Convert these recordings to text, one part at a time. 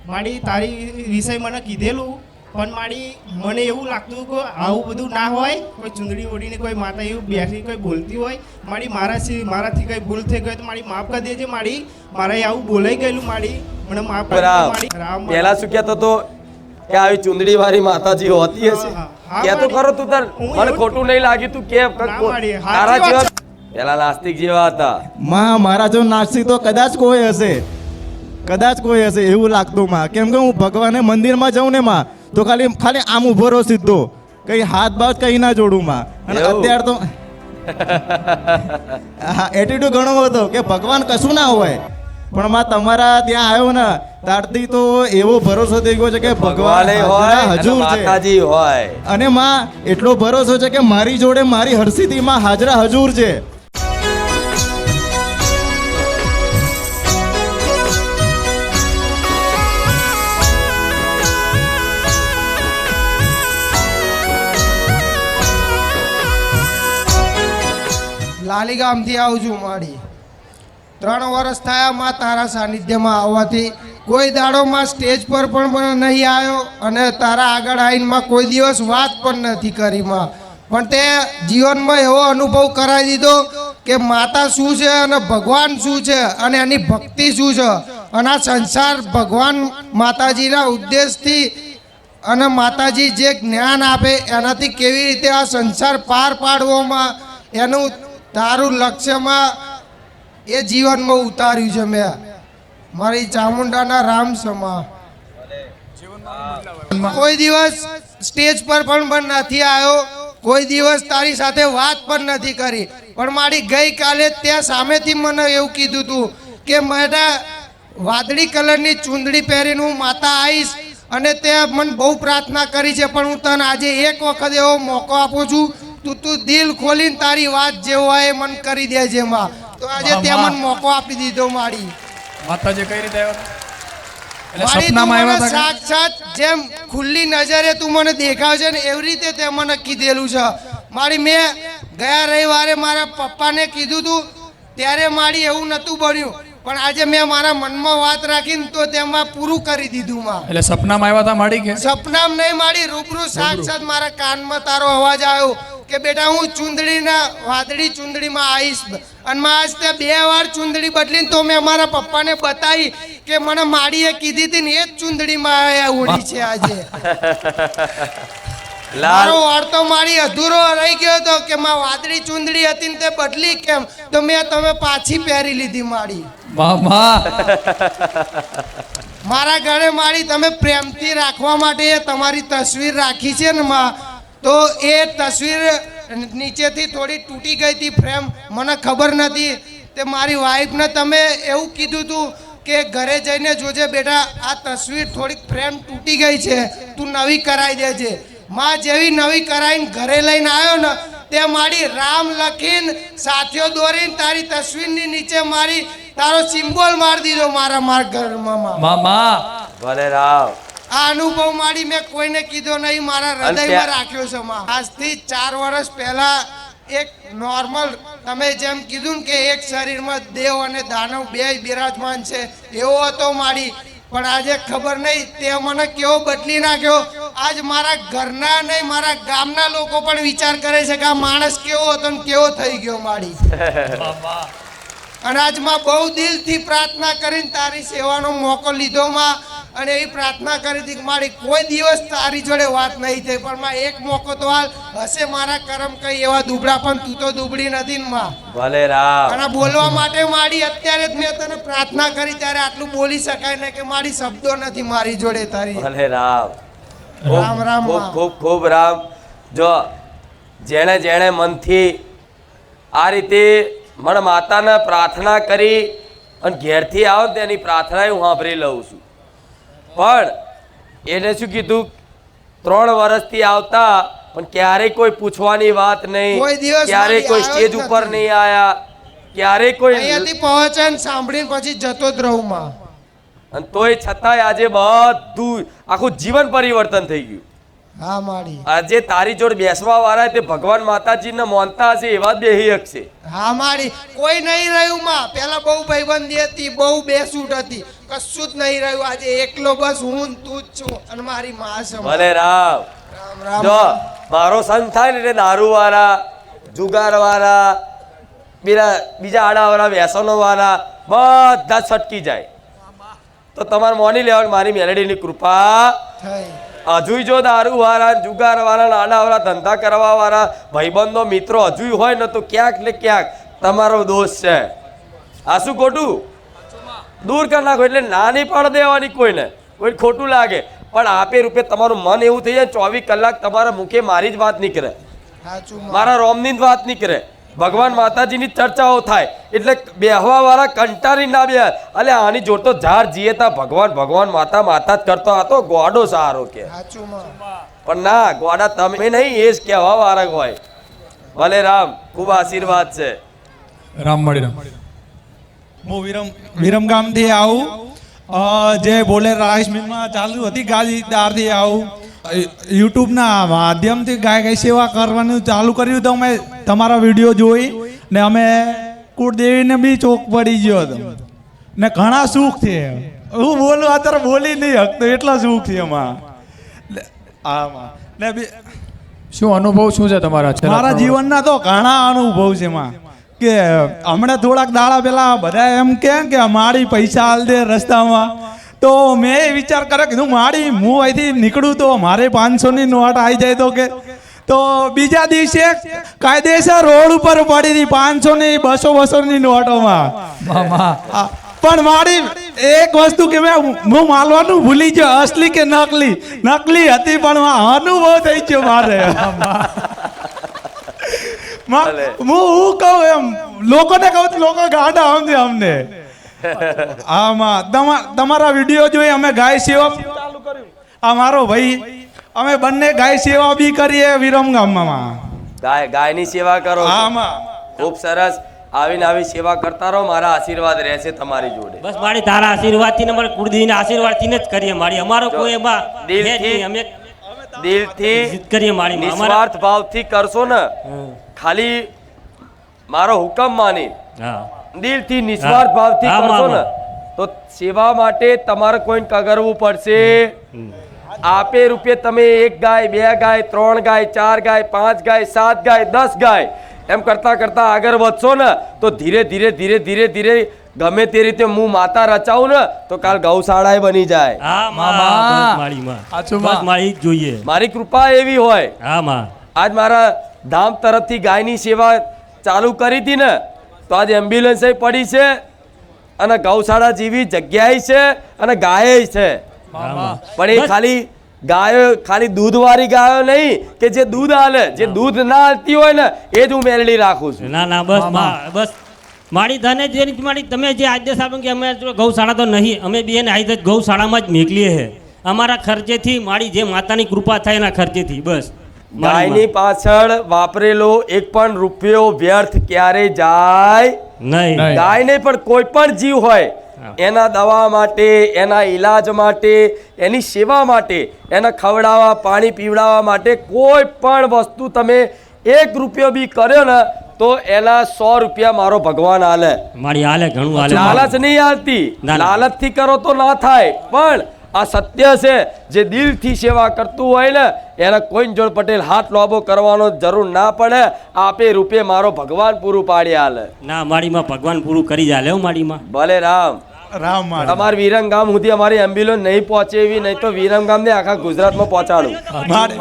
મારી તારી વિષય મને કીધેલું પણ મારી મને એવું લાગતું કે આવું બધું ના હોય કોઈ ચૂંદડી ઓઢીને કોઈ માતા એવું બેસી કોઈ બોલતી હોય મારાથી કંઈ ભૂલ થઈ ગઈ તો મારી માફ કરી દેજે મારે આવું બોલાઈ ગયેલું મને માફ કરી દે મારી રામ પહેલા શું કહેતો તો કે આવી ચુંદડી વાળી માતાજી હોતી હશે કે તો ખરો તું તાર મને ખોટું નહીં લાગ્યું તું કે તારા જેવા પેલા નાસ્તિક જેવા હતા મારા જો નાસ્તિક તો કદાચ કોઈ હશે એવું લાગતું માં કેમ કે હું ભગવાને મંદિરમાં જાઉં ને માં તો ખાલી આમ ઉભો રહો સીધો કઈ હાથ બાથ કઈ ના જોડું માં અને અત્યારે તો એટીટ્યુડ ઘણો હતો કે ભગવાન કશું ના હોય પણ માં તમારા ત્યાં આવ્યો ને ત્યારથી તો એવો ભરોસો થઈ ગયો છે કે ભગવાન હોય હજુર છે માતાજી હોય અને માં એટલો ભરોસો છે કે મારી જોડે મારી હરસિદ્ધિ માં હાજરા હજુર છે. લાલી ગામથી આવું છું માડી 3 વર્ષ થયા માં તારા સાનિધ્યમાં આવવાથી કોઈ દાડોમાં સ્ટેજ પર પણ નહીં આવ્યો અને તારા આગળ આવીને કોઈ દિવસ વાત પણ નથી કરી માં પણ તે જીવનમાં એવો અનુભવ કરાવી દીધો કે માતા શું છે અને ભગવાન શું છે અને એની ભક્તિ શું છે અને આ સંસાર ભગવાન માતાજીના ઉદ્દેશથી અને માતાજી જે જ્ઞાન આપે એનાથી કેવી રીતે આ સંસાર પાર પાડવામાં એનું તારું લક્ષ્યમાં એ જીવનમાં ઉતાર્યું છે મેં મારી ચામુંડાના રામ સમા કોઈ દિવસ સ્ટેજ પર પણ નથી આવ્યો કોઈ દિવસ તારી સાથે વાત પણ નથી કરી પણ મારી ગઈકાલે ત્યાં સામેથી મને એવું કીધું હતું કે મેં વાદળી કલરની ચૂંદડી પહેરીને હું માતા આવીશ અને તે મને બહુ પ્રાર્થના કરી છે પણ હું તને આજે એક વખત એવો મોકો આપું છું તું દિલ ખોલીને તારી વાત જે હોય એ મને કરી દેજે માં તો આજે ત્યાં મને મોકો આપી દીધો મારી માતાજી કઈ રીતે આવ્યા મારી સપનામાં આવ્યા સાક્ષાત જેમ ખુલ્લી નજરે તું મને દેખાવ છે ને એવી રીતે તે મને કીધેલું છે મારી મેં ગયા રવિવારે મારા પપ્પાને કીધું તું ત્યારે મારી એવું નહોતું બન્યું પણ આજે મેં મારા મનમાં વાત રાખીને તો તેમાં પૂરું કરી દીધું માં એટલે સપનામાં આવ્યા હતા માડી કે સપનામાં નહીં મારી રૂબરૂ સાક્ષાત મારા કાનમાં તારો અવાજ આવ્યો કે બેટા હું વાદળી ચૂંદડીમાં આવીશ અને આજ તે 2 વાર ચૂંદડી બદલીને તો મેં મારા પપ્પાને બતાવી કે મને માડીએ કીધી હતી ને એ જ ચૂંદડીમાં ઓઢી છે આજે મારો વાર્તો મારી અધૂરો રહી ગયો હતો કે માં વાદળી ચૂંદડી હતી ને તે બદલી કેમ તો મેં તમે પાછી પહેરી લીધી માડી મારા ઘરે મારી તમે પ્રેમથી રાખવા માટે તમારી તસવીર રાખી છે ને માં તો એ તસવીર નીચેથી થોડી તૂટી ગઈ હતી ફ્રેમ મને ખબર નથી તે મારી વાઈફને તમે એવું કીધું હતું કે ઘરે જઈને જોજે બેટા આ તસવીર થોડીક ફ્રેમ તૂટી ગઈ છે તું નવી કરાવી દેજે માં જેવી નવી કરાવીને ઘરે લઈને આવ્યો ને તે મારી રામ લખીને સાથીઓ દોરીને તારી તસવીરની નીચે મારી તારો સિમ્બોલ મારી દીધો મારા ઘરમાં મામા ભલે રામ આ અનુભવ મારી મેં કોઈને કીધો નહીં મારા હૃદયમાં રાખ્યો છે માં આજથી 4 વર્ષ પહેલા એક નોર્મલ તમે જેમ કીધું ને કે એક શરીરમાં દેવ અને દાનવ બે બિરાજમાન છે એવો હતો મારી પણ આજે ખબર નહીં તે મને કેવો બદલી નાખ્યો આજ મારા ઘરના નહીં મારા ગામના લોકો પણ વિચાર કરે છે કે આ માણસ કેવો હતો ને કેવો થઈ ગયો મારી અને આજમાં બહુ દિલથી પ્રાર્થના કરીને તારી સેવાનો મોકો લીધો માં અને એવી પ્રાર્થના કરી હતી કે મારી કોઈ દિવસ તારી જોડે વાત નહીં થઈ પણ માં એક મોકો તો હાલ હશે મારા કરમ કઈ એવા દુબળા પણ તું તો દુબળી નથી ને માં ભલે રામ અને બોલવા માટે મારી અત્યારે જ મેં તને પ્રાર્થના કરી ત્યારે આટલું બોલી શકાય ને કે મારી શબ્દો નથી મારી જોડે તારી ભલે રામ રામ રામ ખૂબ ખૂબ રામ જો જેણે મનથી આ રીતે મને માતાને પ્રાર્થના કરી અને ઘેરથી આવો તેની પ્રાર્થના હું સાંભળી લઉં છું પણ એને શું કીધું 3 વર્ષથી આવતા પણ ક્યારેય કોઈ પૂછવાની વાત નહીં ક્યારેય કોઈ સ્ટેજ ઉપર નહીં આયા ક્યારેય કોઈ અહીંયાથી પહોંચન સાંભળીને પછી જતો જ રહું માં અને તોય છતાંય આજે બધું આખું જીવન પરિવર્તન થઈ ગયું હા માડી આજે તારી જોડે બેસવા વાળા તે ભગવાન માતાજીને માનતા હશે એવા જ બેહી શકશે હા માડી કોઈ નહીં રહ્યું માં પેલા બહુ ભાઈબંધી હતી બહુ બેસૂટ હતી કશું જ નહીં રહ્યું આજે એકલો બસ હું ને તું જ છું અને મારી માં છે ભલે રામ. રામ રામ જો મારો સંત થાય ને એટલે દારૂવાળા, જુગારવાળા, બીજા આડાવાળા, વ્યસનોવાળા બધા છટકી જાય. તો તમારે માની લેવાનું મારી મેલેડીની કૃપા. થઈ હજુય જો દારૂવાળા, જુગારવાળા, આડાવાળા, ધંધા કરવાવાળા ભાઈબંધો, મિત્રો હજુય હોય ને તો ક્યાંક ને ક્યાંક તમારો દોષ છે. આ શું ખોટું? દૂર કરી નાખો. એટલે ના નહીં પાડ દેવાની કોઈને, કોઈ ખોટું લાગે પણ આપે રૂપે તમારું મન એવું થઈ જાય 24 કલાક તમારા મુખે મારી જ વાત નીકળે, સાચું માં. મારા રોમની જ વાત નીકળે, ભગવાન માતાજીની ચર્ચાઓ થાય. એટલે બેહવા વાળા કંટાળી ના બે અલે આની જોડ તો ઝાડ જીએતા ભગવાન ભગવાન માતા માતા જ કરતો હતો ગોડો સારો કે. સાચું માં. પણ ના, ગોડા તમે નહીં, એ જ કહેવા વાળા હોય. ભલે રામ, ખૂબ આશીર્વાદ છે. રામ મળી રામ. હું વિરમગામથી આવું જે બોલે રાઈસ મિલમાં ચાલુ હતી ગાડીદારથી આવું યુટ્યુબના માધ્યમથી ગાય સેવા કરવાનું ચાલુ કર્યું તો અમે તમારા વિડીયો જોઈ ને અમે કુળદેવીને બી ચોક પડી ગયો હતો ને ઘણા સુખ છે. હું બોલું અત્યારે બોલી નહીં શકતો એટલા સુખ છે એમાં. આમાં ને શું અનુભવ શું છે તમારા છેલ્લા મારા 3 વર્ષ? જીવનના તો ઘણા અનુભવ છે એમાં કે હમણાં થોડાક દાડા પેલા બધા એમ કે મારી પૈસા હાલ દે રસ્તામાં. તો મેં વિચાર કર્યો કીધું મારી હું અહીંથી નીકળું તો મારે 500ની નોટ આવી જાય તો બીજા દિવસે કાયદેસર રોડ ઉપર પડી હતી 500ની 200ની નોટોમાં. મામા પણ મારી એક વસ્તુ કે હું માલવાનું ભૂલી ગયો અસલી કે નકલી હતી પણ અનુભવ થઈ ગયો મારે. હું કહું એમ લોકોને કહું તો લોકો ગાડા સમજે અમને. આમાં તમારા વિડીયો જોઈ અમે ગાય સેવા ચાલુ કર્યું. આ મારો ભાઈ અમે બંને ગાય સેવા બી કરીએ વિરમગામમાં. ગાયની સેવા કરો છો. આમાં ખૂબ સરસ. આવીને આવી સેવા કરતા રહો. મારા આશીર્વાદ રહેશે તમારી જોડે. બસ મારી તારા આશીર્વાદથી ને મારા કુળદેવીના આશીર્વાદથી જ કરીએ મારી અમારો કોઈ એમાં દિલથી- છે જ નહીં. અમે દિલથી જીત કરીએ મારી માં. અમારા નિસ્વાર્થ ભાવથી કરશો ને, ખાલી મારો હુકમ માની હા દિલથી નિસ્વાર્થ ભાવથી હા, કરશો ને મામા. તો સેવા માટે તમારે કોઈને કગરવું પડશે. આપે રૂપે તમે 1 ગાય 2 ગાય 3 ગાય 4 ગાય 5 ગાય 7 ગાય 10 ગાય એમ કરતા કરતા આગળ વધશો ને તો ધીરે ધીરે ધીરે ધીરે ધીરે ગમે તે રીતે હું માતા રચાવું ને તો કાલ ગૌશાળાએ બની જાય. હા મામા. મામા મારી માં સાચું બસ માં. મારી જ જોઈએ. મારી કૃપા એવી હોય. હા માં આજ મારા ધામ તરફથી ગાયની સેવા ચાલુ કરી હતી ને તો આજ એમ્બ્યુલન્સ પડી છે અને ગૌશાળા જેવી જગ્યાએ છે અને ગાય છે. મામા પણ એ ખાલી ગાયો ખાલી દૂધવાળી ગાયો નહીં કે જે દૂધ હાલે, જે દૂધ ના હાલતી હોય ને એ જ હું મેલડી રાખું છું. ના ના બસ બસ મારી ધને જે રીતે મારી તમે જે આદેશ આપો કે અમે જો ગૌશાળા તો નહીં અમે બેન આઈ ગૌશાળામાં જ મોકલીએ છે અમારા ખર્ચેથી મારી જે માતાની કૃપા થાય એના ખર્ચેથી બસ ગાયની પાછળ વાપરેલો એક પણ રૂપિયો વ્યર્થ ક્યારે જાય નહીં. ગાય નહીં પણ કોઈ પણ જીવ હોય એના દવા માટે, એના ઈલાજ માટે, એની સેવા માટે, એના ખવડાવવા પાણી પીવડાવવા માટે કોઈ પણ વસ્તુ તમે 1 રૂપિયો બી કર્યો ને તો એના 100 રૂપિયા મારો ભગવાન હાલે. મારી હાલે ઘણું હાલે. લાલચ નહીં હાલતી. ના, ના. લાલચથી કરો તો ના થાય પણ આ સત્ય છે. જે દિલથી સેવા કરતું હોય ને એને કોઈ જોડ પટેલ હાથ લોબો કરવાનો જરૂર ના પડે. આપે રૂપે મારો ભગવાન પૂરું પાડી હાલે. ના મારી માં ભગવાન પૂરું કરી જ હાલે હો મારી માં. ભલે રામ. રામ મારે તમારે વિરમગામ સુધી અમારી એમ્બ્યુલન્સ નહીં પહોંચે એવી નહીં તો વિરમગામ ને આખા ગુજરાતમાં પહોંચાડું. મારે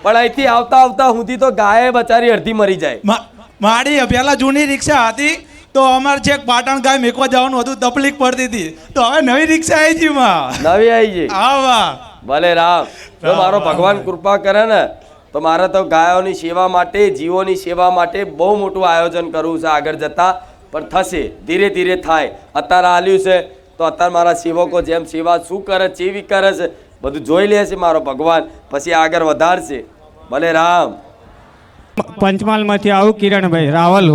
પણ અહીંથી આવતા આવતા સુધી તો ગાય બચારી અડધી મરી જાય. મારી પહેલા જૂની રિક્ષા હતી તો અમારે છેક પાટણ ગાય મેકવા જવાનું હતું તકલીફ પડતી હતી તો હવે નવી રિક્ષા આવી છે માં નવી આવી ગઈ. આવા ભલે રામ. જો મારો ભગવાન કૃપા કરે ને તો મારે તો ગાયોની સેવા માટે, જીવોની સેવા માટે બહુ મોટું આયોજન કરવું છે આગળ જતા. પણ થશે, ધીરે ધીરે થાય. અત્યારે આલ્યું છે તો અત્યારે મારા સેવકો જેમ સેવા શું કરે છે, એવી કરે છે બધું જોઈ લે છે મારો ભગવાન, પછી આગળ વધારશે. ભલે રામ. પંચમહાલમાંથી આવું કિરણભાઈ રાવલ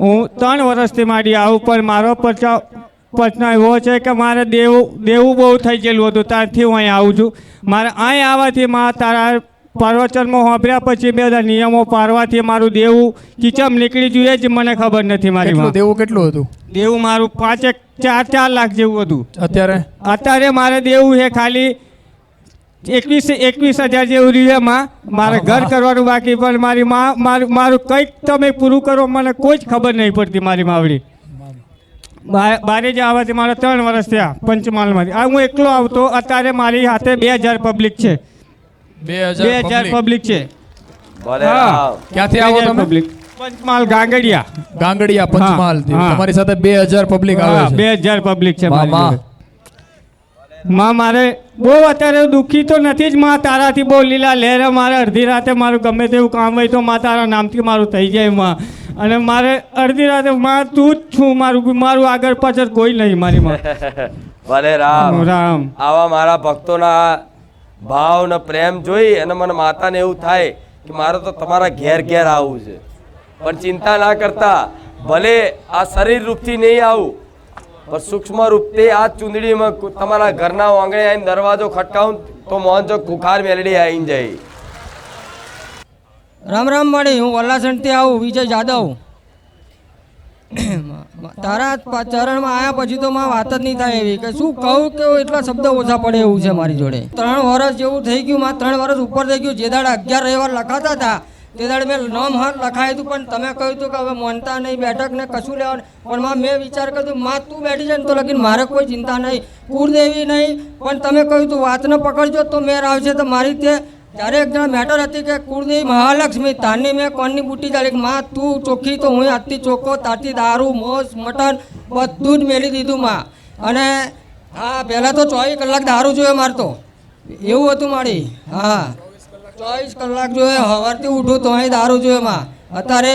હું 3 વર્ષથી મારી આવું પણ મારો પ્રશ્ન એવો છે કે મારે દેવું બહુ થઈ ગયેલું હતું ત્યારથી હું અહીં આવું છું. મારે અહીં આવવાથી તારા પ્રવચનમાં સાંભળ્યા પછી બધા નિયમો પાડવાથી મારું દેવું કિચમ નીકળી ગયું એ જ મને ખબર નથી. મારી કેટલું દેવું કેટલું હતું? દેવું મારું 5 4 લાખ જેવું હતું. અત્યારે અત્યારે મારે દેવું છે ખાલી 21,000 જેવું રહ્યું એમાં મારે ઘર કરવાનું બાકી, પણ મારી મારું કંઈક તમે પૂરું કરો, મને કોઈ જ ખબર નહીં પડતી. મારી માવડી બારે જ આવવાથી મારા 3 વર્ષ થયા પંચમહાલમાંથી. આ હું એકલો આવતો, અત્યારે મારી હાથે 2000 પબ્લિક છે. 2000 પબ્લિક છે. ભલે હા. રામ. ક્યાંથી આવો 2000 તમે? પબ્લિક પંચમહાલ ગાંગડિયા. ગાંગડિયા પંચમહાલ થી. હા. તમારી સાથે 2000 પબ્લિક આવે છે. 2000 પબ્લિક છે માં, મારી માં. જોડે. માં મારે બહુ અત્યારે દુઃખી તો નથી જ માં, તારાથી બહુ લીલા લહેરે. મારે અડધી રાતે મારું ગમે તેવું કામ હોય તો માં તારા નામથી મારું થઈ જાય માં. અને મારે અડધી રાતે માં તું જ છું, મારું આગળ પાછળ કોઈ નહીં મારી માં. ભલે રામ. રામ. આવા મારા ભક્તોના ભાવ ને પ્રેમ જોઈ અને મને માતાને એવું થાય કે મારે તો તમારા ઘેર ઘેર આવવું છે. પણ ચિંતા ના કરતા, ભલે આ શરીર રૂપથી નહીં આવું, પણ સૂક્ષ્મ રૂપથી આ ચૂંદડીમાં તમારા ઘરના આંગણે આવીને દરવાજો ખટકાવું તો મોહનચોક ખુખાર મેલડી આવીને જાય. રામ રામ મળી. હું વલ્લાસણથી આવું, વિજય જાદવ. તારા ચરણમાં આવ્યા પછી તો માં વાત જ નહીં થાય એવી કે શું કહું કે એટલા શબ્દ ઓછા પડે એવું છે મારી જોડે. 3 વર્ષ જેવું થઈ ગયું, માં 3 વર્ષ ઉપર થઈ ગયું. જે દાડે 11 રવિવાર લખાતા હતા તે દાડે મેં નામ હાથ લખાયું હતું, પણ તમે કહ્યું હતું કે હવે મોનતા નહીં, બેઠક ને કશું લેવાનું. પણ માં મેં વિચાર કર્યો માં તું બેઠી જાય ને તો લગીને મારે કોઈ ચિંતા નહીં, કુળદેવી નહીં. પણ તમે કહ્યું તું વાતને પકડજો તો મેર આવશે. તો મારી તે ત્યારે એક જણા મેટર હતી કે કુળદેવી મહાલક્ષ્મી, તારની મેં કોણની બુટ્ટી ચાલી. માં તું ચોખ્ખી તો હું આજથી ચોખ્ખો, તારથી દારૂ મોસ મટન બધું જ મેલી દીધું માં. અને હા પહેલાં તો 24 કલાક દારૂ જોઈએ મારે તો, એવું હતું મારી. હા 24 કલાક જોઈએ, સવારથી ઉઠું તો અહીં દારૂ જોઈએ માં. અત્યારે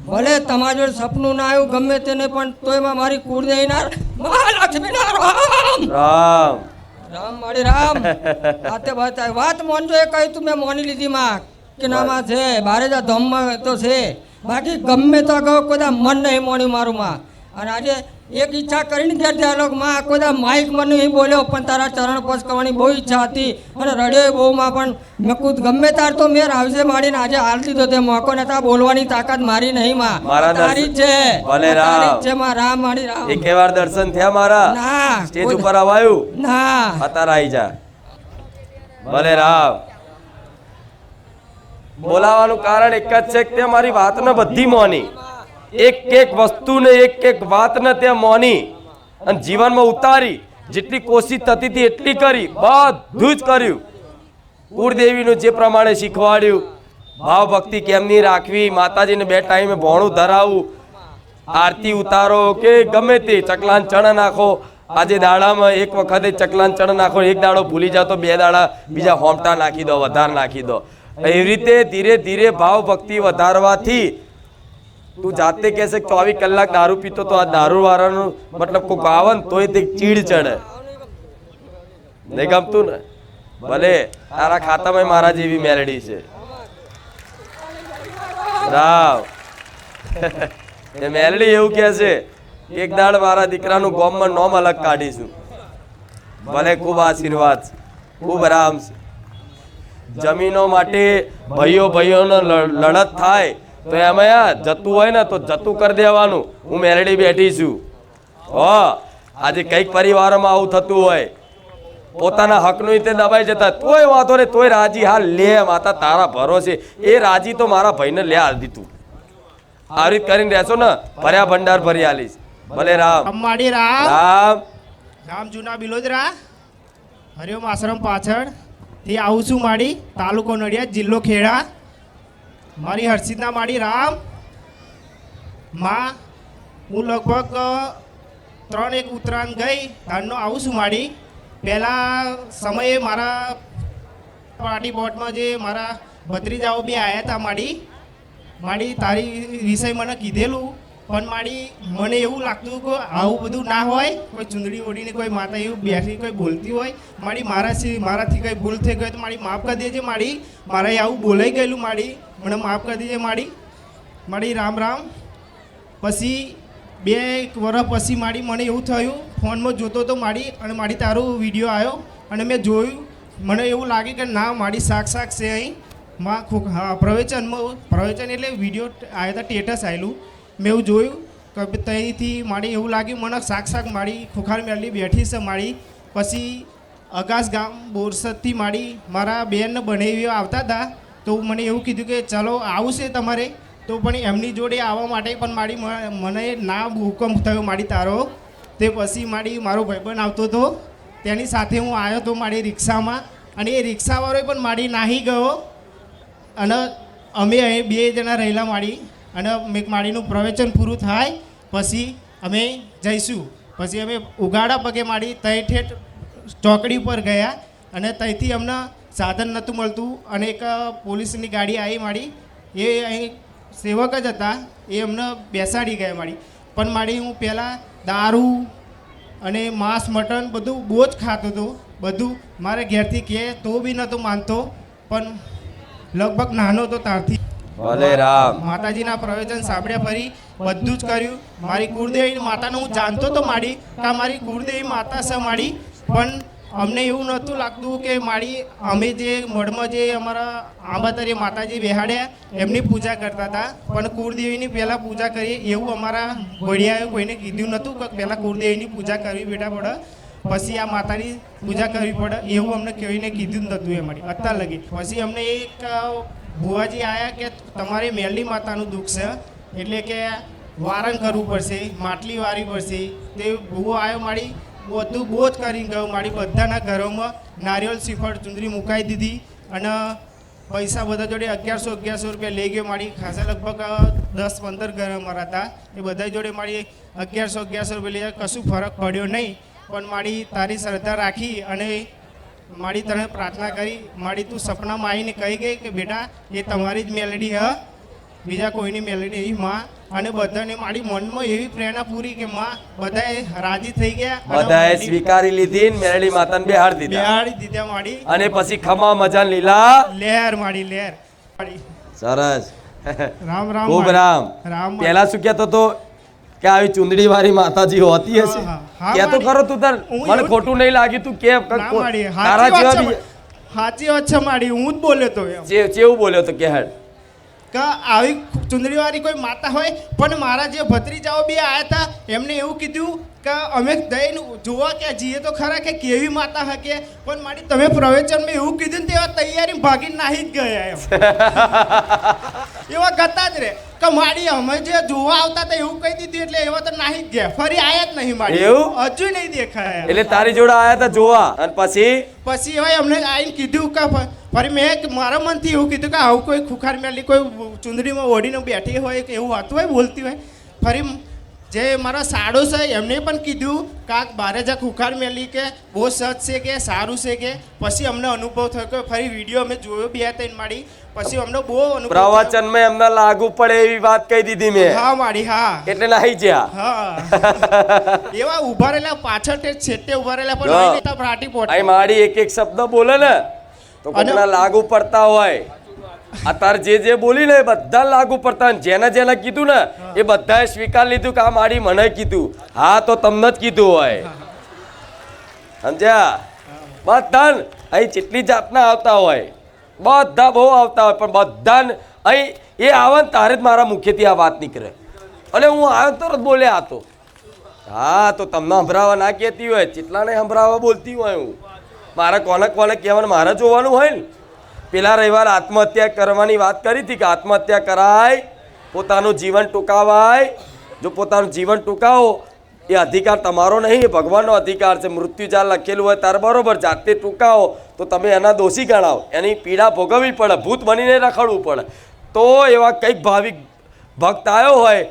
ભલે તમારી જોડે સપનું ના આવ્યું ગમે તેને, પણ તોય માં મારી કુળદેવીના મહાલક્ષ્મીના રામ રામ. રામ મારી રામ. આતે વાત મોનજો એ કહ્યું તું મેં મોની લીધી માં કે નામાં છે બારે જા ધમમાં તો છે, બાકી ગમે તો કહો કોઈ મન નહીં મોન્યું મારું માં. અને આજે એક ઈચ્છા કરીને ઘેર થયેલો માં, કોઈ માઇક મને નહીં બોલ્યો, પણ તારા ચરણ સ્પર્શ કરવાની બહુ ઈચ્છા હતી અને રડ્યો બહુ માં. પણ મેં કુદ ગમે તાર તો મેર આવશે માડીને આજે હાલ દીધો તે મોકો નતા, બોલવાની તાકાત મારી નહીં માં, તારી જ છે. ભલે રામ. તારી જ છે માં. રામ માડી રામ. એકેવાર દર્શન થયા મારા? ના. સ્ટેજ ઉપર આવાયું? ના. અત્યારે આવી જા. ભલે રામ. બોલાવાનું કારણ એક જ છે કે તે મારી વાતને બધી મોની, એક એક વસ્તુને એક એક વાતને ત્યાં મોની અને જીવનમાં ઉતારી. જેટલી કોશિશ થતી હતી એટલી કરી, બધું જ કર્યું. કુળદેવીનું જે પ્રમાણે શીખવાડ્યું, ભાવ ભક્તિ કેમની રાખવી, માતાજીને 2 ટાઈમે ભોણું ધરાવવું, આરતી ઉતારો કે ગમે તે ચકલાન ચણ નાખો. આજે દાડામાં એક વખતે ચકલાન ચણ નાખો, એક દાડો ભૂલી જાઓ તો 2 દાડા બીજા હોમટા નાખી દો, વધાર નાખી દો. એવી રીતે ધીરે ધીરે ભાવ ભક્તિ વધારવાથી તું જાતે કહેશે 24 કલાક દારૂ પીતો તો આ દારૂ વાળાનું મતલબ કોઈ આવે ને તોય તે ચીડ ચડે, નહીં ગમતું ને? ભલે તારા ખાતામાં મારા જેવી મેલડી છે. રાવ. એ મેલડી એવું કહે છે એક દાડ મારા દીકરાનું ગોમમાં નોમ અલગ કાઢીશું. ભલે ખૂબ આશીર્વાદ છે, ખૂબ આરામ છે. જમીનો માટે ભાઈઓનો લડત થાય તો એમાં જતું હોય ને તો જતું કરી દેવાનું. હું મેલડી બેઠી છું. આજે કઈક પરિવારોમાં આવું થતું હોય, પોતાના હકનું તે દબાઈ જતા, તોય વાંધો ને તોય રાજી. હા લે માતા તારા ભરોસે, એ રાજી તો મારા ભાઈને લે હાલ દીધું. આવી રીત કરીને રહેશો ને ભર્યા ભંડાર ભરી આલીશ. ભલે રામ. માડી રામ. રામ. ગામ જૂના બિલોદરા હરિઓમ આશ્રમ પાછળ થી આવું છું માડી, તાલુકો નડિયાદ, જિલ્લો ખેડા. મારી હર્ષિતના માડી રામ. માં હું લગભગ 3 ઉત્તરાયણ ગઈ તારનો આવું છું માડી. પહેલાં સમયે મારા પાર્ટી બોર્ડમાં જે મારા ભત્રીજાઓ 2 આવ્યા હતા માડી તારી વિષય મને કીધેલું, પણ માડી મને એવું લાગતું કે આવું બધું ના હોય. કોઈ ચૂંદડી ઓડીને કોઈ માતા એવું બેસી કોઈ બોલતી હોય, મારાથી કંઈ ભૂલ થઈ ગઈ તો મારી માફ કરી દેજે માડી. મારે આવું બોલાઈ ગયેલું માડી, મને માફ કરી દેજે માડી. રામ રામ. પછી 2 વર્ષ પછી મને એવું થયું, ફોનમાં જોતો તો અને તારો વિડીયો આવ્યો અને મેં જોયું. મને એવું લાગે કે ના સાક્ષાત છે અહીં માં. હા પ્રવચન એટલે વિડીયો આવ્યા હતા, સ્ટેટસ આવેલું, મેં એવું જોયું. ત્યાંથી મારી એવું લાગ્યું મને શાક મારી ખુખાર મેળવી બેઠી છે મારી. પછી અગાસ ગામ બોરસદથી મારા બેન બનેવીઓ આવતા હતા, તો મને એવું કીધું કે ચલો આવું છે તમારે, તો પણ એમની જોડે આવવા માટે પણ મને ના હુકમ થયો તારો. તે પછી મારો ભાઈબંધ આવતો હતો, તેની સાથે હું આવ્યો હતો મારી રિક્ષામાં, અને એ રિક્ષાવાળો પણ નાહી ગયો, અને અમે અહીં 2 જણા રહેલા અને મારીનું પ્રવચન પૂરું થાય પછી અમે જઈશું. પછી અમે ઉગાડા પગે ત્યાં ઠેઠ ચોકડી પર ગયા, અને ત્યાંથી અમને સાધન નહોતું મળતું, અને એક પોલીસની ગાડી આવી એ અહીં સેવક જ હતા, એ અમને બેસાડી ગયા પણ હું પહેલાં દારૂ અને માંસ મટન બધું બહુ જ ખાતો હતો. બધું મારે ઘેરથી કહે તો બી નહોતો માનતો, પણ લગભગ નાનો હતો ત્યારથી ભલે રામ. માતાજીના પ્રવચન સાંભળ્યા ફરી બધું જ કર્યું. મારી કુળદેવી માતાને હું જાણતો તો કે આ મારી કુળદેવી માતા છે પણ અમને એવું નહોતું લાગતું કે અમે જે મઢમાં જે અમારા આંબાતરી માતાજી બેહાડ્યા એમની પૂજા કરતા હતા, પણ કુળદેવીની પહેલાં પૂજા કરીએ એવું અમારા વડિયાએ કોઈને કીધું નહોતું કે પહેલાં કુળદેવીની પૂજા કરવી બેટા પડે, પછી આ માતાની પૂજા કરવી પડે એવું અમને કોઈને કીધું નહોતું. અત્યાર લગી પછી અમને એક ભુવાજી આવ્યા કે તમારે મેલડી માતાનું દુઃખ છે, એટલે કે વારણ કરવું પડશે, માટલી વારવી પડશે. તે ભુવો આવ્યો બધું બહુ જ કરીને ગયો. બધાના ઘરોમાં નારિયેળ શ્રીફળ ચુંદરી મુકાઈ દીધી, અને પૈસા બધા જોડે 1100 રૂપિયા લઈ ગયો. ખાસા લગભગ 10-15 ઘર અમારા હતા, એ બધા જોડે 1100 રૂપિયા લઈ કશું ફરક પડ્યો નહીં. પણ તારી શ્રદ્ધા રાખી અને તને પ્રાર્થના કરી. તું સપનામાં આવીને કહી ગઈ કે બેટા એ તમારી જ મેલડી હ, બીજા કોઈની મેલડી નહીં માં. અને બધાને મનમાં એવી પ્રેરણા પૂરી કે માં બધાએ રાજી થઈ ગયા, બધાએ સ્વીકારી લીધી ને મેરડી માતાને બેહાડી દીધા અને પછી ખમા મજાન લીલા લહેર લહેર. સરસ. રામ રામ ખૂબ રામ. રામ. પહેલા શું કહેતો તો કે આવી ચુંદડી વાળી માતાજી હોતી હશે? કે તો ખરો તું તાર મને ખોટું નહીં લાગ્યું તું કે તારા જેવા સાચી વાત છે હું જ બોલ્યો તો જેવું બોલ્યો તો કે હેડ કે આવી ચુંદડીવાળી કોઈ માતા હોય. પણ મારા જે ભત્રીજાઓ બી આવ્યા હતા એમને એવું કીધું કે અમે જઈને જોવા કે જઈએ તો ખરા કે કેવી માતા હકે, પણ તમે પ્રવચનમાં એવું કીધું ને તેવા તૈયારી ભાગીને નાહી જ ગયા એમ એવા ગતા જ રે કે અમે જે જોવા આવતા હતા એવું કહી દીધું એટલે એવા તો નાહી જ ગયા, ફરી આયા જ નહીં એવું હજુ નહીં દેખાયા. એટલે તારી જોડે આયા હતા જોવા, અને પછી હવે અમને આવીને કીધું કે ફરી મેં મારા મનથી એવું કીધું કે આવું કોઈ ખુખાર મેલી કોઈ ચુંદડીમાં ઓઢીને બેઠી હોય કે એવું હતું હોય બોલતી હોય. ફરી જે મારા સાડો છે એમને પણ કીધું કાક બારે જા ખુખાર મેલી કે બહુ સચ છે કે સારું છે કે. પછી અમને અનુભવ થયો કે ફરી વિડીયો અમે જોયો 2-3 પછી અમને બહુ અનુભવ પ્રવચનમાં એમને લાગુ પડે એવી વાત કહી દીધી મેં. હા એટલે નાહી જ્યા. હા એવા ઉભા રહેલા પાછળ છેટે ઉભા રહેલા પણ ફાટી પોટ માડી એક શબ્દ બોલે ને તો કોકના લાગુ પડતા હોય. અત્યારે જે બોલી ને એ બધા લાગુ પડતા, જેને કીધું ને એ બધાએ સ્વીકાર લીધું કે આ મારી મને કીધું. હા તો તમને જ કીધું હોય, સમજ્યા? બધા અહીં જેટલી જાતના આવતા હોય બધા બહુ આવતા હોય, પણ બધા અહીં એ આવે ને તારે જ મારા મુખ્યથી આ વાત નીકળે. અને હું આવ્યો તરત બોલ્યા હતો. હા તો તમને સંભળાવા ના કહેતી હોય, જેટલાને સંભળાવા બોલતી હોય. હું મારે કોને કહેવાનું મારે જોવાનું હોય ને. પેલા રવિવાર આત્મહત્યા કરવાની વાત કરી હતી કે આત્મહત્યા કરાય, પોતાનું જીવન ટૂંકાવાય. જો પોતાનું જીવન ટૂંકાવો એ અધિકાર તમારો નહીં, એ ભગવાનનો અધિકાર છે. મૃત્યુ જ્યાં લખેલું હોય ત્યારે બરોબર, જાતે ટૂંકાવો તો તમે એના દોષી ગણાવો, એની પીડા ભોગવવી પડે, ભૂત બનીને રખડવું પડે. તો એવા કંઈક ભાવિક ભક્ત આવ્યો હોય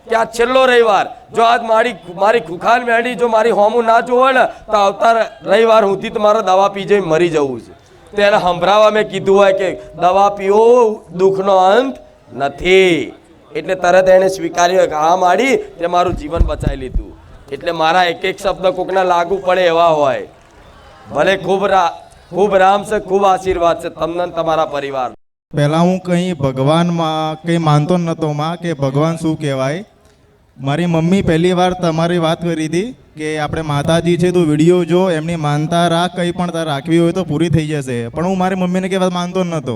કે આ છેલ્લો રવિવાર જો આજ મારી ખુખાર મેળી જો મારી હોમું ના જોવે ને તો આવતા રવિવાર સુધી તો મારે દવા પી જઈ મરી જવું છે. તો એને સંભળાવા મેં કીધું હોય કે દવા પીવો દુઃખનો અંત નથી. એટલે તરત એને સ્વીકાર્યો કે હા માડી તે મારું જીવન બચાવી લીધું. એટલે મારા એક શબ્દ કોકના લાગુ પડે એવા હોય. ભલે ખૂબ રામ છે, ખૂબ આશીર્વાદ છે તમને તમારા પરિવાર. પહેલાં હું કંઈ ભગવાનમાં કંઈ માનતો નહોતો માં કે ભગવાન શું કહેવાય. મારી મમ્મી પહેલી વાર તમારી વાત કરી હતી કે આપણે માતાજી છે તું વિડીયો જો, એમની માનતા રાખ, કંઈ પણ તારે રાખવી હોય તો પૂરી થઈ જશે. પણ હું મારી મમ્મીને કે વાત માનતો નહોતો,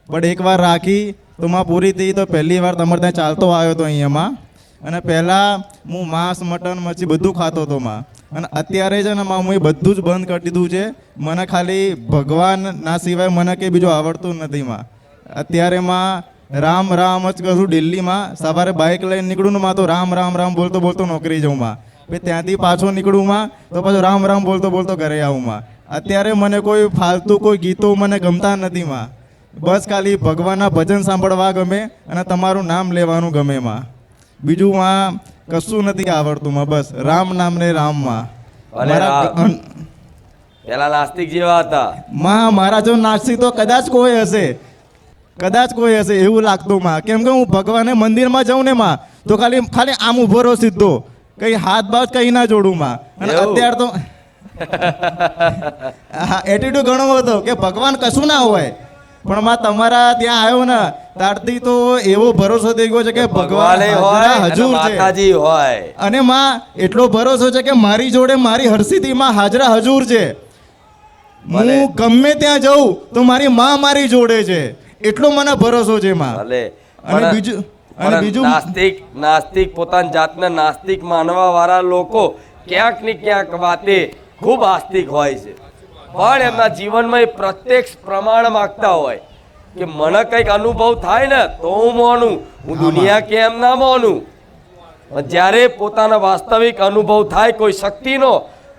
પણ એકવાર રાખી તો માં પૂરી થઈ. તો પહેલી વાર તમારે ત્યાં ચાલતો આવ્યો હતો અહીંયામાં, અને પહેલાં હું માંસ મટન મચ્છી બધું ખાતો હતો માં. અને અત્યારે છે ને માં હું એ બધું જ બંધ કરી દીધું છે. મને ખાલી ભગવાનના સિવાય મને કંઈ બીજું આવડતું નથી માં. અત્યારે માં રામ રામ જ કરું દિલ્હીમાં. સવારે બાઇક લઈને નીકળું ને માં તો રામ રામ રામ બોલતો બોલતો નોકરી જાઉં માં. પછી ત્યાંથી પાછો નીકળું માં તો પાછું રામ રામ બોલતો બોલતો ઘરે આવું માં. અત્યારે મને કોઈ ફાલતુ કોઈ ગીતો મને ગમતા નથી માં. બસ ખાલી ભગવાનના ભજન સાંભળવા ગમે અને તમારું નામ લેવાનું ગમે માં. બીજું માં કશું નથી આવડતું માં. બસ રામ નામ ને રામ માં. ભલે રામ. પેલા નાસ્તિક જેવા હતા માં મારા જો નાસ્તિક તો કદાચ કોઈ હશે, કદાચ કોઈ હશે એવું લાગતું માં. કેમ કે હું ભગવાને મંદિરમાં જાઉં ને માં તો ખાલી ખાલી આમ ઊભો રહો સીધો, કઈ હાથ બાથ કઈ ના જોડું માં. અને એવું? અત્યારે તો હા એટીટ્યુડ ઘણો હતો કે ભગવાન કશું ના હોય, પણ માં તમારા ત્યાં આવ્યો ને ત્યારથી તો એવો ભરોસો થઈ ગયો છે કે ભગવાન ભગવાને હોય હાજરા અને હજુર છે. માતાજી હોય. અને માં એટલો ભરોસો છે કે મારી જોડે મારી હરસિદ્ધિમાં હાજરા હજુર છે. ભલે. હું ગમે ત્યાં જાઉં તો મારી માં મારી જોડે છે, એટલો મને ભરોસો છે માં. ભલે અને બીજું નાસ્તિક પોતાની જાતને નાસ્તિક માનવા વાળા લોકો ક્યાંક ને ક્યાંક વાતે ખૂબ આસ્તિક હોય છે, પણ એમના જીવનમાં એ પ્રત્યક્ષ પ્રમાણ માંગતા હોય કે મને કંઈક અનુભવ થાય ને તો હું માનું, હું દુનિયા કેમ ના માનું. પણ જ્યારે પોતાનો વાસ્તવિક અનુભવ થાય કોઈ શક્તિનો,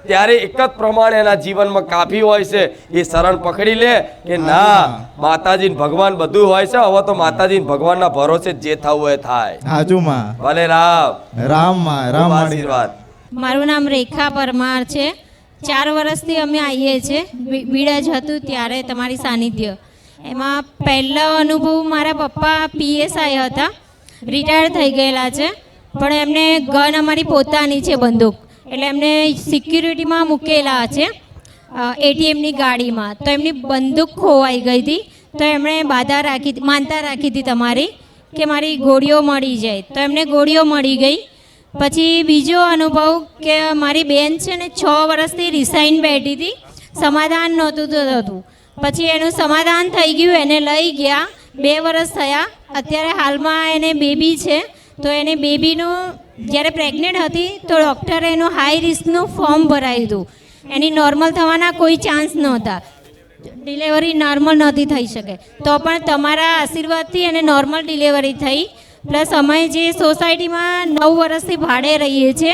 ત્યારે એક જ પ્રમાણે એના જીવનમાં કાફી હોય છે. એ શરણ પકડી લે કે ના માતાજી ને ભગવાન બધું હોય છે, હવે તો માતાજી ને ભગવાનના ભરોસે જે થવું એ થાય. હાજુ માં. ભલે રામ રામ માં રામ ખૂબ માળી. આશીર્વાદ. મારું નામ રેખા પરમાર છે. 4 વર્ષથી અમે આવીએ છીએ. બીડજ હતું ત્યારે તમારી સાનિધ્ય. એમાં પહેલો અનુભવ મારા પપ્પા PSI હતા, રિટાયર થઈ ગયેલા છે, પણ એમને ગન અમારી પોતાની છે બંદૂક, એટલે એમને સિક્યુરિટીમાં મૂકેલા છે ATMની ગાડીમાં. તો એમની બંદૂક ખોવાઈ ગઈ હતી, તો એમણે માનતા રાખી હતી તમારી કે મારી ગોળીઓ મળી જાય, તો એમને ગોળીઓ મળી ગઈ. પછી બીજો અનુભવ કે મારી બેન છે ને 6 વર્ષથી રિસાઈન બેઠી હતી, સમાધાન નહોતું થતું. પછી એનું સમાધાન થઈ ગયું, એને લઈ ગયા, 2 વર્ષ થયા. અત્યારે હાલમાં એને બેબી છે, તો એને બેબીનું જ્યારે પ્રેગ્નેન્ટ હતી તો ડૉક્ટરે એનું હાઈ રિસ્કનું ફોર્મ ભરાયું હતું. એની નોર્મલ થવાના કોઈ ચાન્સ નહોતા, ડિલિવરી નોર્મલ નહોતી થઈ શકે, તો પણ તમારા આશીર્વાદથી એને નોર્મલ ડિલિવરી થઈ. પ્લસ અમે જે સોસાયટીમાં 9 વર્ષથી ભાડે રહીએ છીએ,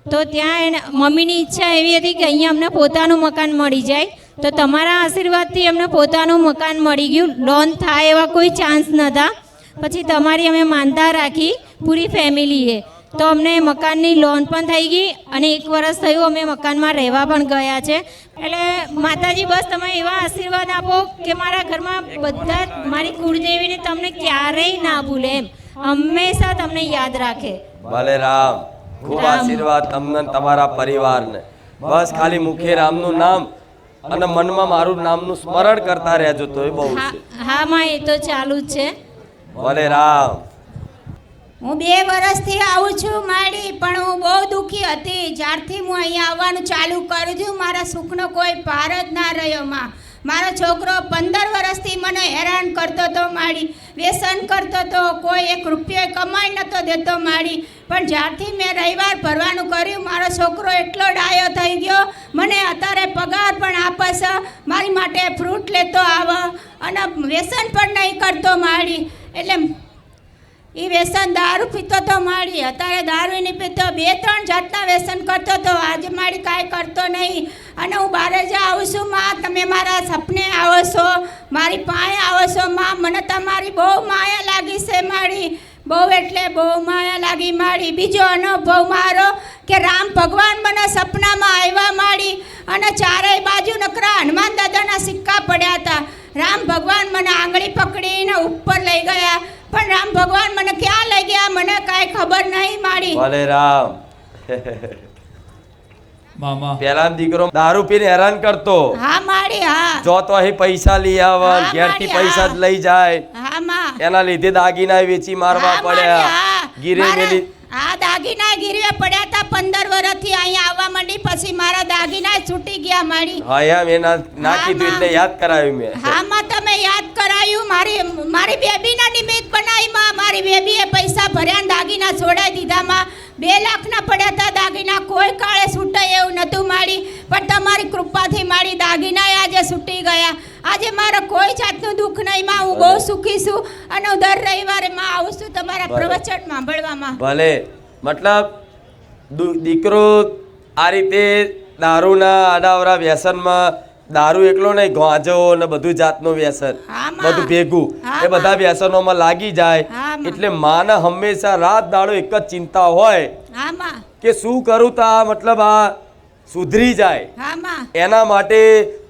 તો ત્યાં મમ્મીની ઈચ્છા એવી હતી કે અહીંયા અમને પોતાનું મકાન મળી જાય, તો તમારા આશીર્વાદથી અમને પોતાનું મકાન મળી ગયું. લોન થાય એવા કોઈ ચાન્સ નહોતા. પછી તમારી અમે માનતા રાખી પૂરી ફેમિલીએ, તો અમને મકાનની લોન પણ થઈ ગઈ અને 1 વર્ષ થયું અમે મકાનમાં રહેવા પણ ગયા છે. એટલે માતાજી બસ તમે એવા આશીર્વાદ આપો કે મારા ઘરમાં બધા મારી કુળદેવીને તમને ક્યારેય ના ભૂલે, એમ હંમેશા તમને યાદ રાખે. ભલે રામ. ખૂબ આશીર્વાદ તમને ને તમારા પરિવારને. બસ ખાલી મુખે રામનું નામ અને મનમાં મારું નામનું સ્મરણ કરતા રહેજો તો એ બહુ છે. હા માં, એ તો ચાલુ જ છે. ભલે રામ. હું 2 વર્ષથી આવું છું માડી, પણ હું બહુ દુઃખી હતી. જ્યારથી હું અહીંયા આવવાનું ચાલુ કરું છું મારા સુખનો કોઈ પાર જ ના રહ્યો માં. મારો છોકરો 15 વર્ષથી મને હેરાન કરતો હતો માડી, વ્યસન કરતો હતો, કોઈ 1 રૂપિયો કમાઈ નહોતો દેતો માડી. પણ જ્યારથી મેં રવિવાર ભરવાનું કર્યું મારો છોકરો એટલો ડાયો થઈ ગયો, મને અત્યારે પગાર પણ આપે છે, મારી માટે ફ્રૂટ લેતો આવે અને વ્યસન પણ નહીં કરતો માડી. એટલે એ વ્યસન દારૂ પીતો તો માડી, અત્યારે દારૂ નહીં પીતો, 2-3 જાતના વ્યસન કરતો હતો. આજે માડી કાંઈ કરતો નહીં. અને હું બહાર જ આવું છું માં, તમે મારા સપને આવો છો, મારી પાસે આવો છો માં. મને તમારી બહુ માયા લાગી છે માડી, બહુ એટલે બહુ માયા લાગી માડી. બીજો અનુભવ મારો કે રામ ભગવાન મને સપનામાં આવ્યા માડી, અને ચારેય બાજુ નકરા હનુમાન દાદાના સિક્કા પડ્યા હતા. રામ ભગવાન મને આંગળી પકડીને ઉપર લઈ ગયા, પણ રામ ભગવાન મને ક્યાં લઈ ગયા મને કાંઈ ખબર નહીં માડી. ભલે રામ. મામા પેલા દીકરો દારૂ પીને હેરાન કરતો, હા માડી, હા જો તો અહીં પૈસા લઈ આવે, હા, ઘેરથી મારી, પૈસા જ હા. લઈ જાય, હા માં, એના લીધે દાગીના વેચી મારવા હા માડી, પડ્યા, હા. ગીરે મારા- મેલી. હા દાગીના ગીરવે પડ્યા હતા. 15 વર્ષથી અહીંયા આવવા માંડી, પછી મારા દાગીના છૂટી ગયા માડી. હા એમ એના ના હા, કીધું માં. એટલે યાદ કરાવ્યું મેં. હા માં, તમે યાદ કરાયું. મારી બેબીના નિમિત્ત બનાવ્યું. નહીં માં. મારી બેબીએ પૈસા ભર્યા ને દાગીના છોડાઈ દીધા માં. 2 લાખના પડ્યા હતા દાગીના, કોઈ કાળે છૂટે એવું નહોતું માડી. પણ તમારી કૃપાથી મારી દાગીનાએ આજે છૂટી ગયા. આજે મારે કોઈ જાતનું દુઃખ નહીં માં. હું બહુ સુખી છું અને હું દર રવિવારે માં આવું છું તમારા પ્રવચન સાંભળવામાં. ભલે મતલબ દીકરો આ રીતે દારૂના આડાવરા વ્યસનમાં, દારૂ એકલો નહીં, ગાંજો ને બધું જાતનું વ્યસન, હા માં. બધું ભેગું, હા એ બધા વ્યસનોમાં લાગી જાય. હા માં. એટલે માને હંમેશા રાત દાડો એક જ ચિંતા હોય હા માં. કે શું કરું તો આ મતલબ આ સુધરી જાય. હા માં. એના માટે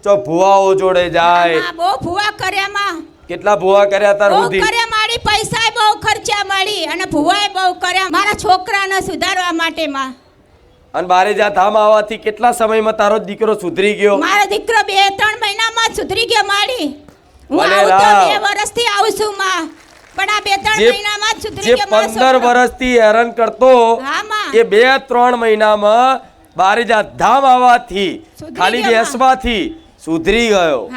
ચો ભુવાઓ જોડે જાય. હા, બહુ ભૂવા કર્યા માં. કેટલા ભુવા કર્યા તાર બહુ સુધી? કર્યા મારી, પૈસાય બહુ ખર્ચા મારી અને ભૂવાય બહુ કર્યા મારા છોકરાને સુધારવા માટે માં. અને બારે જા ધામ આવવાથી કેટલા સમયમાં તારો દીકરો સુધરી ગયો? મારો દીકરો 2-3 મહિનામાં જ સુધરી ગયો મારી. હું ભલે આવું તો રામ. 2 વર્ષથી આવું છું માં, પણ આ 2-3 જે મહિનામાં જ સુધરી જે ગયો મારો 15 છોકરો. વર્ષથી હેરાન કરતો હા માં. એ 2-3 મહિનામાં બારે જા ધામ આવવાથી સુધરી ખાલી ગયો માં. બેસવાથી સુધરી ગયો.